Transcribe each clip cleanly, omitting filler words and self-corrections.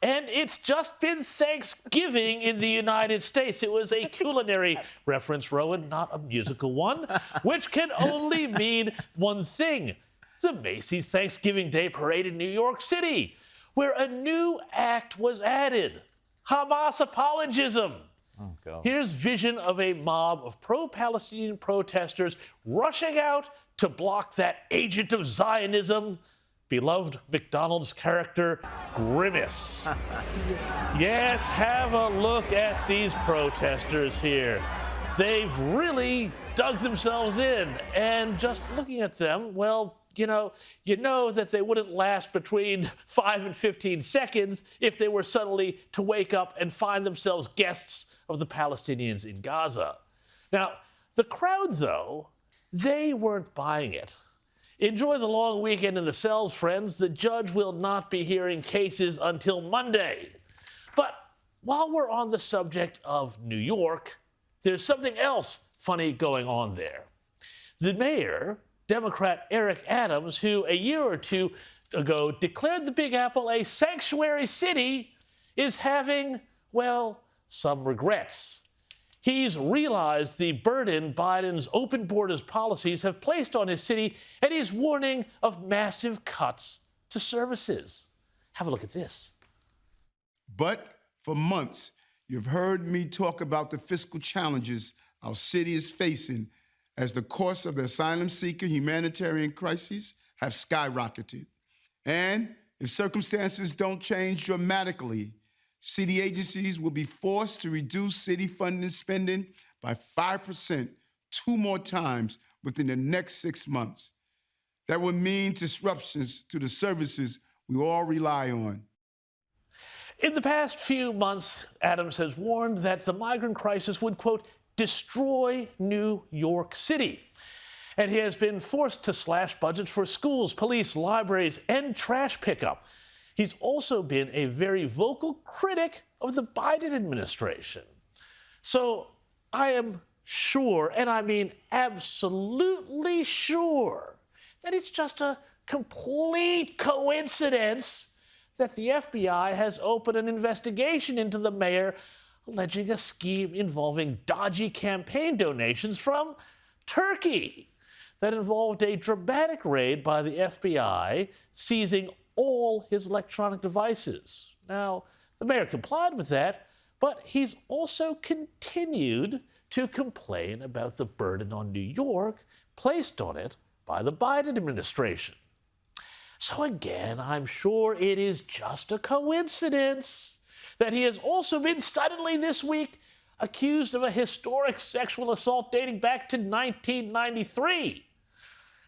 And it's just been Thanksgiving in the United States. It was a culinary reference, Rowan, not a musical one, which can only mean one thing. The Macy's Thanksgiving Day Parade in New York City, where a new act was added: Hamas apologism. Oh, God. Here's vision of a mob of pro-Palestinian protesters rushing out to block that agent of Zionism, beloved McDonald's character, Grimace. Yes, have a look at these protesters here. They've really dug themselves in, and just looking at them, well, you know that they wouldn't last between 5 and 15 seconds if they were suddenly to wake up and find themselves guests of the Palestinians in Gaza. Now, the crowd, though, they weren't buying it. Enjoy the long weekend in the cells, friends. The judge will not be hearing cases until Monday. But while we're on the subject of New York, there's something else funny going on there. The mayor, Democrat Eric Adams, who a year or two ago declared the Big Apple a sanctuary city, is having, well, some regrets. He's realized the burden Biden's open borders policies have placed on his city, and he's warning of massive cuts to services. Have a look at this. But for months, you've heard me talk about the fiscal challenges our city is facing as the costs of the asylum seeker humanitarian crises have skyrocketed. And if circumstances don't change dramatically, city agencies will be forced to reduce city funding spending by 5% 2 more times within the next 6 months. That would mean disruptions to the services we all rely on. In the past few months, Adams has warned that the migrant crisis would, quote, destroy New York City. And he has been forced to slash budgets for schools, police, libraries, and trash pickup. He's also been a very vocal critic of the Biden administration. So I am sure, and I mean absolutely sure, that it's just a complete coincidence that the FBI has opened an investigation into the mayor, alleging a scheme involving dodgy campaign donations from Turkey that involved a dramatic raid by the FBI, seizing all his electronic devices. Now, the mayor complied with that, but he's also continued to complain about the burden on New York placed on it by the Biden administration. So again, I'm sure it is just a coincidence that he has also been suddenly this week accused of a historic sexual assault dating back to 1993.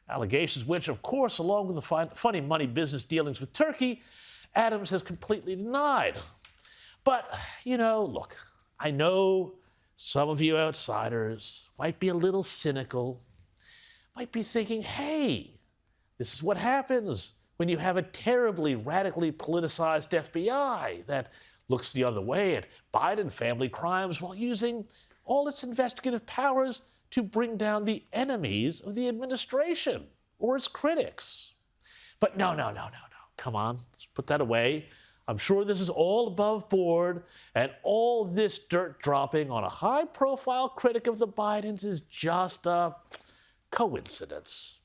Allegations which, of course, along with the funny money business dealings with Turkey, Adams has completely denied. But, look, I know some of you outsiders might be a little cynical, might be thinking, hey, this is what happens when you have a terribly radically politicized FBI that looks the other way at Biden family crimes while using all its investigative powers to bring down the enemies of the administration or its critics. But no. Come on, let's put that away. I'm sure this is all above board, and all this dirt dropping on a high-profile critic of the Bidens is just a coincidence.